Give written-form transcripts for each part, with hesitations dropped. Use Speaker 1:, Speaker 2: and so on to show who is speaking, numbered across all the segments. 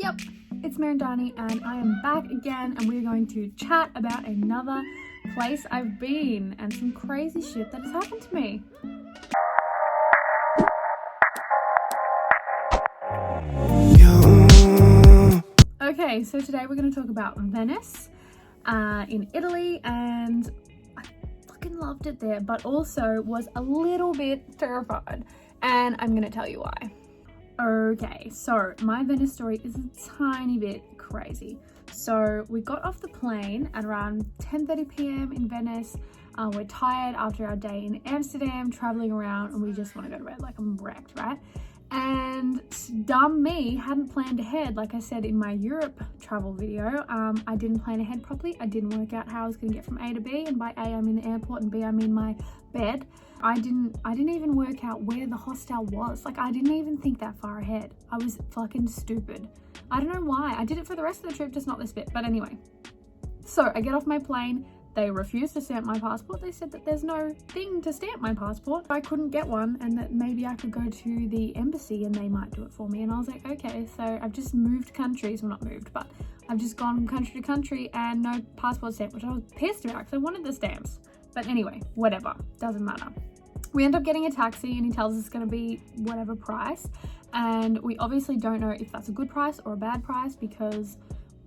Speaker 1: Yep, it's Maridanee and I am back again and we're going to chat about another place I've been and some crazy shit that has happened to me. Okay, so today we're going to talk about Venice in Italy, and I fucking loved it there, but also was a little bit terrified, and I'm going to tell you why. Okay, so my Venice story is a tiny bit crazy. So we got off the plane at around 10:30 p.m. in Venice. We're tired after our day in Amsterdam, traveling around, and we just want to go to bed, like I'm wrecked, right? And dumb me hadn't planned ahead. Like I said in my Europe travel video, I didn't plan ahead properly. I didn't work out how I was going to get from A to B, and by A I'm in the airport and B I'm in my bed. I didn't even work out where the hostel was. Like, I didn't even think that far ahead. I was fucking stupid. I don't know why. I did it for the rest of the trip, just not this bit. But anyway, so I get off my plane. They refused to stamp my passport. They said that there's no thing to stamp my passport. I couldn't get one, and that maybe I could go to the embassy and they might do it for me. And I was like, okay, so I've just moved countries. Well, not moved, but I've just gone from country to country and no passport stamp, which I was pissed about because I wanted the stamps. But anyway, whatever, doesn't matter. We end up getting a taxi and he tells us it's going to be whatever price. And we obviously don't know if that's a good price or a bad price because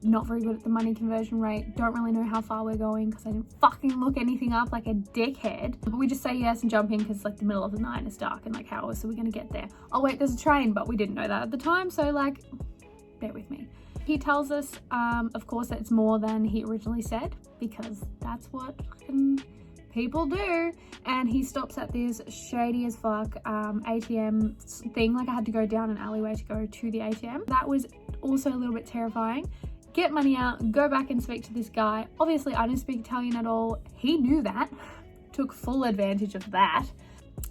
Speaker 1: not very good at the money conversion rate. Don't really know how far we're going because I didn't fucking look anything up like a dickhead. But we just say yes and jump in because it's like the middle of the night and it's dark and like how else are we going to get there? Oh wait, there's a train, but we didn't know that at the time. So like, bear with me. He tells us, of course, that it's more than he originally said because that's what people do. And he stops at this shady as fuck ATM thing. Like I had to go down an alleyway to go to the ATM. That was also a little bit terrifying. Get money out, go back and speak to this guy. Obviously I didn't speak Italian at all. He knew that, took full advantage of that.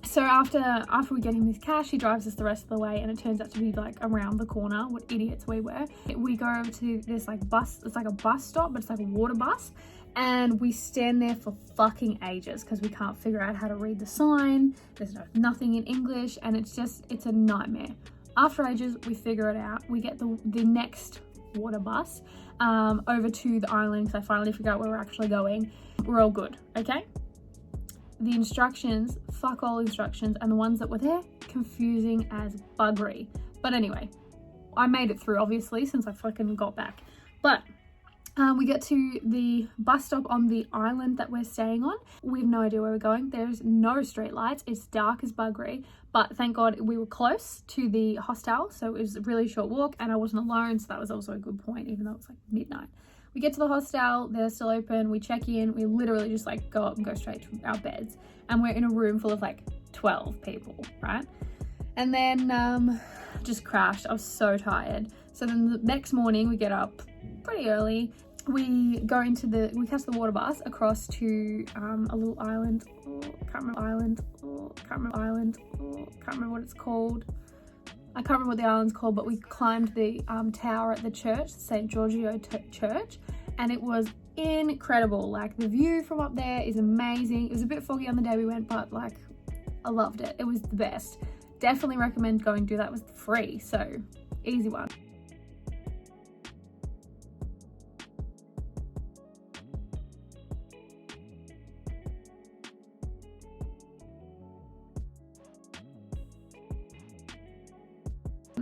Speaker 1: So after we get him his cash, he drives us the rest of the way, and it turns out to be like around the corner. What idiots we were. We go over to this like bus, it's like a bus stop, but it's like a water bus. And we stand there for fucking ages because we can't figure out how to read the sign. There's nothing in English, and it's a nightmare. After ages, we figure it out. We get the next water bus over to the island because I finally figured out where we're actually going. We're all good, okay? The instructions, fuck all instructions, and the ones that were there, confusing as buggery. But anyway, I made it through, obviously, since I fucking got back. But we get to the bus stop on the island that we're staying on. We have no idea where we're going. There's no street lights. It's dark as buggery. But thank God we were close to the hostel. So it was a really short walk and I wasn't alone. So that was also a good point, even though it was like midnight. We get to the hostel. They're still open. We check in. We literally just like go up and go straight to our beds. And we're in a room full of like 12 people, right? And then just crashed. I was so tired. So then the next morning we get up pretty early. We go into we catch the water bus across to a little island. Can't remember what it's called. I can't remember what the island's called, but we climbed the tower at the church, St. Giorgio Church, and it was incredible. Like the view from up there is amazing. It was a bit foggy on the day we went, but like I loved it. It was the best. Definitely recommend going do that. It was free, so easy one.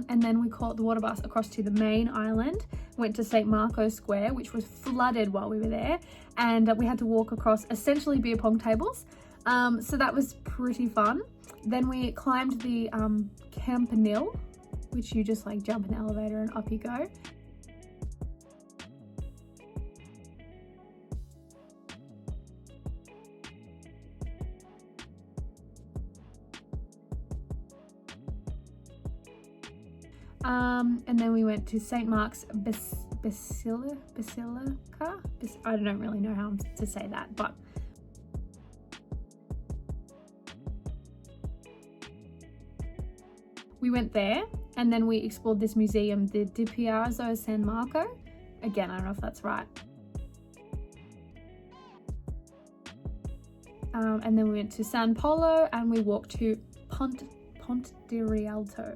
Speaker 1: And then we caught the water bus across to the main island, went to St. Marco Square, which was flooded while we were there, and we had to walk across essentially beer pong tables. So that was pretty fun. Then we climbed the Campanile, which you just like jump in an elevator and up you go. And then we went to St. Mark's Basilica. I don't really know how to say that, but we went there and then we explored this museum, the Di Piazza San Marco. Again, I don't know if that's right. And then we went to San Polo and we walked to Ponte di Rialto.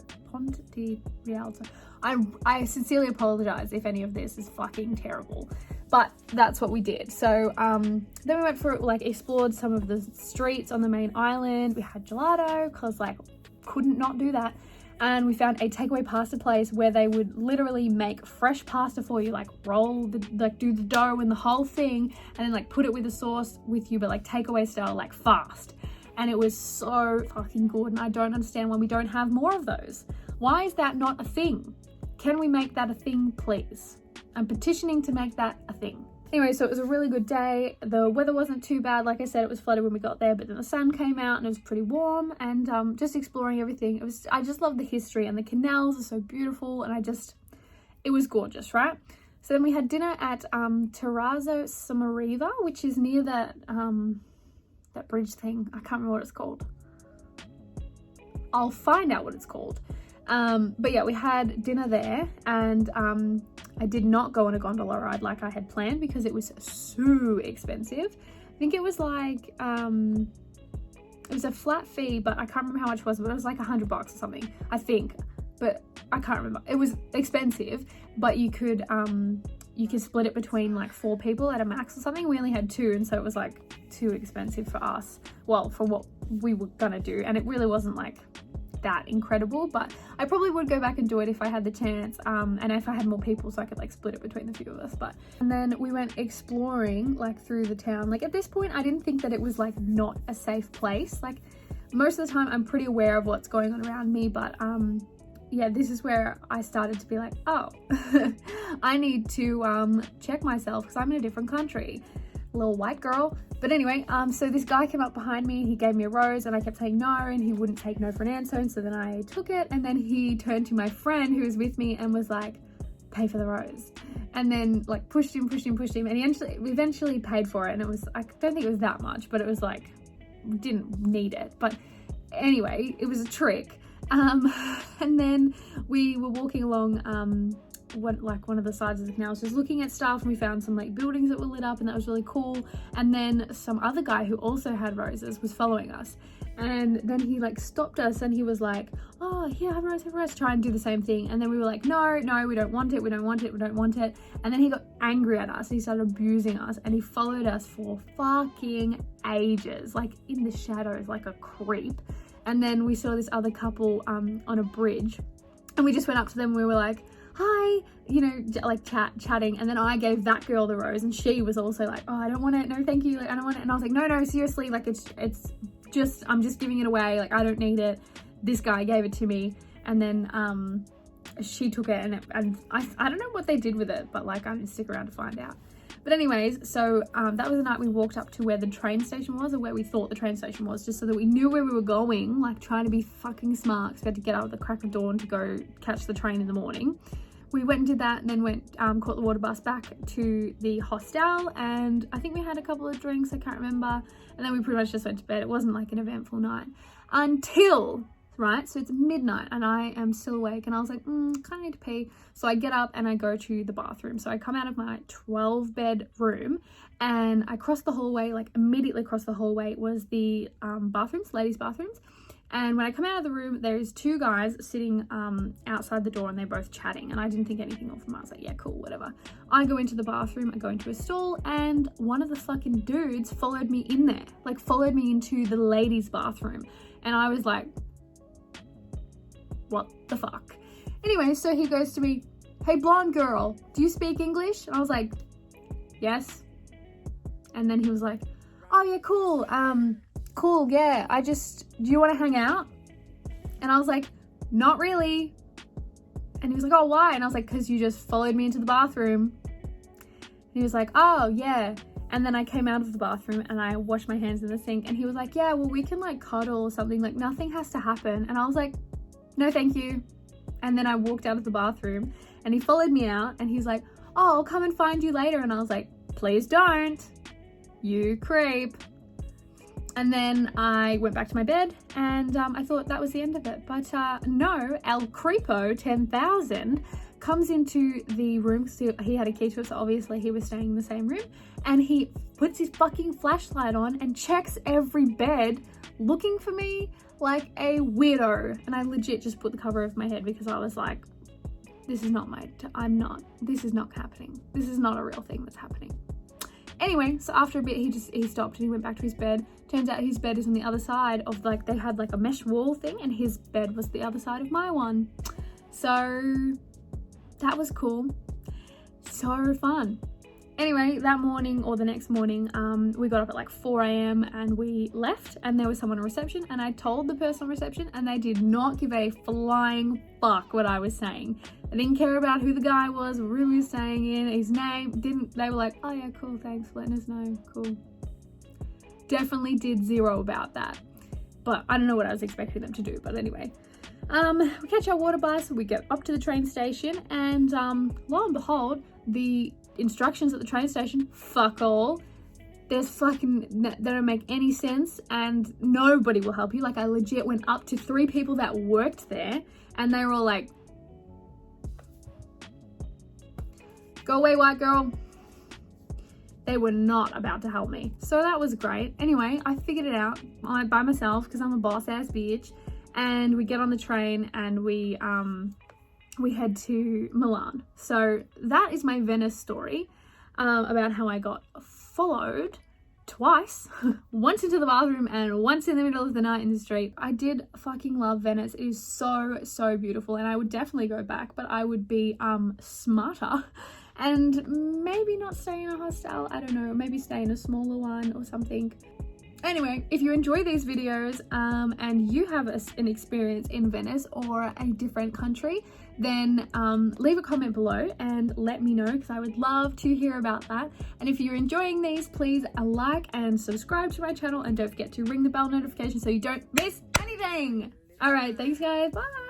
Speaker 1: I sincerely apologize if any of this is fucking terrible, but that's what we did. So then we went for like explored some of the streets on the main island. We had gelato because like couldn't not do that. And we found a takeaway pasta place where they would literally make fresh pasta for you, like roll the, like do the dough and the whole thing, and then like put it with the sauce with you, but like takeaway style, like fast. And it was so fucking good, and I don't understand why we don't have more of those. Why is that not a thing? Can we make that a thing, please? I'm petitioning to make that a thing. Anyway, so it was a really good day. The weather wasn't too bad. Like I said, it was flooded when we got there, but then the sun came out and it was pretty warm, and just exploring everything. I just love the history, and the canals are so beautiful, and it was gorgeous, right? So then we had dinner at Terrazzo Samariva, which is near that bridge thing. I can't remember what it's called. I'll find out what it's called. But yeah, we had dinner there, and I did not go on a gondola ride like I had planned because it was so expensive. I think it was like, it was a flat fee, but I can't remember how much it was, but it was like $100 or something, I think, but I can't remember. It was expensive, but you could split it between like 4 people at a max or something. We only had 2, and so it was like too expensive for us. Well, for what we were gonna do, and it really wasn't like that incredible, but I probably would go back and do it if I had the chance, and if I had more people so I could like split it between the few of us. And then we went exploring like through the town. Like at this point I didn't think that it was like not a safe place. Like most of the time I'm pretty aware of what's going on around me, but yeah, this is where I started to be like, oh, I need to check myself because I'm in a different country. Little white girl. But anyway, so this guy came up behind me, he gave me a rose, and I kept saying no, and he wouldn't take no for an answer, and so then I took it, and then he turned to my friend who was with me and was like, pay for the rose. And then like pushed him, and he eventually paid for it, and it was, I don't think it was that much, but it was like, didn't need it. But anyway, it was a trick. And then we were walking along one of the sides of the canals, just looking at stuff, and we found some like buildings that were lit up, and that was really cool. And then some other guy who also had roses was following us, and then he like stopped us and he was like, oh here, have a rose, try and do the same thing. And then we were like, no, we don't want it. And then he got angry at us and he started abusing us, and he followed us for fucking ages, like in the shadows like a creep. And then we saw this other couple on a bridge, and we just went up to them and we were like, hi, you know, like chatting. And then I gave that girl the rose, and she was also like, oh, I don't want it, no thank you, like I don't want it. And I was like, no seriously, like it's just, I'm just giving it away, like I don't need it. This guy gave it to me, and then she took it, and I don't know what they did with it, but like I'm gonna stick around to find out. But anyways, so that was the night we walked up to where the train station was, or where we thought the train station was, just so that we knew where we were going, like trying to be fucking smart, because we had to get up at the crack of dawn to go catch the train in the morning. We went and did that, and then went, caught the water bus back to the hostel, and I think we had a couple of drinks, I can't remember, and then we pretty much just went to bed. It wasn't like an eventful night until, right, so it's midnight and I am still awake, and I was like, kind of need to pee. So I get up and I go to the bathroom. So I come out of my 12-bed room, and I cross the hallway, like immediately across the hallway was the bathrooms, ladies' bathrooms. And when I come out of the room, there's 2 guys sitting outside the door, and they're both chatting, and I didn't think anything of them. I was like, yeah, cool, whatever. I go into the bathroom, I go into a stall, and one of the fucking dudes followed me in there, like followed me into the ladies' bathroom. And I was like, what the fuck? Anyway, so he goes to me, hey blonde girl, do you speak English? And I was like, yes. And then he was like, oh yeah, cool, cool, yeah, do you want to hang out? And I was like, not really. And he was like, oh, why? And I was like, because you just followed me into the bathroom. And he was like, oh yeah. And then I came out of the bathroom and I washed my hands in the sink, and he was like, yeah, well, we can like cuddle or something, like nothing has to happen. And I was like, no thank you. And then I walked out of the bathroom, and he followed me out, and he's like, oh, I'll come and find you later. And I was like, please don't, you creep. And then I went back to my bed, and I thought that was the end of it. But no, El Creepo 10,000 comes into the room, because he had a key to it, so obviously he was staying in the same room, and he puts his fucking flashlight on and checks every bed, looking for me like a weirdo. And I legit just put the cover over my head, because I was like, this is not this is not happening. This is not a real thing that's happening. Anyway, so after a bit, he stopped and he went back to his bed. Turns out his bed is on the other side of, like, they had like a mesh wall thing, and his bed was the other side of my one. So that was cool. So fun. Anyway, that morning or the next morning, we got up at like 4 a.m. and we left, and there was someone on reception, and I told the person on reception, and they did not give a flying fuck what I was saying. I didn't care about who the guy was, what room he was staying in, his name, they were like, oh yeah, cool, thanks for letting us know, cool. Definitely did zero about that, but I don't know what I was expecting them to do, but anyway. We catch our water bus, we get up to the train station, and lo and behold, the instructions at the train station, fuck all. There's they don't make any sense, and nobody will help you. Like, I legit went up to 3 people that worked there, and they were all like, go away, white girl. They were not about to help me. So that was great. Anyway, I figured it out by myself because I'm a boss ass bitch. And we get on the train and we head to Milan. So that is my Venice story, about how I got followed twice, once into the bathroom and once in the middle of the night in the street. I did fucking love Venice. It is so, so beautiful, and I would definitely go back, but I would be smarter and maybe not stay in a hostel. I don't know, maybe stay in a smaller one or something. Anyway, if you enjoy these videos and you have an experience in Venice or a different country, then leave a comment below and let me know, because I would love to hear about that. And if you're enjoying these, please like and subscribe to my channel, and don't forget to ring the bell notification so you don't miss anything. All right, thanks guys, bye.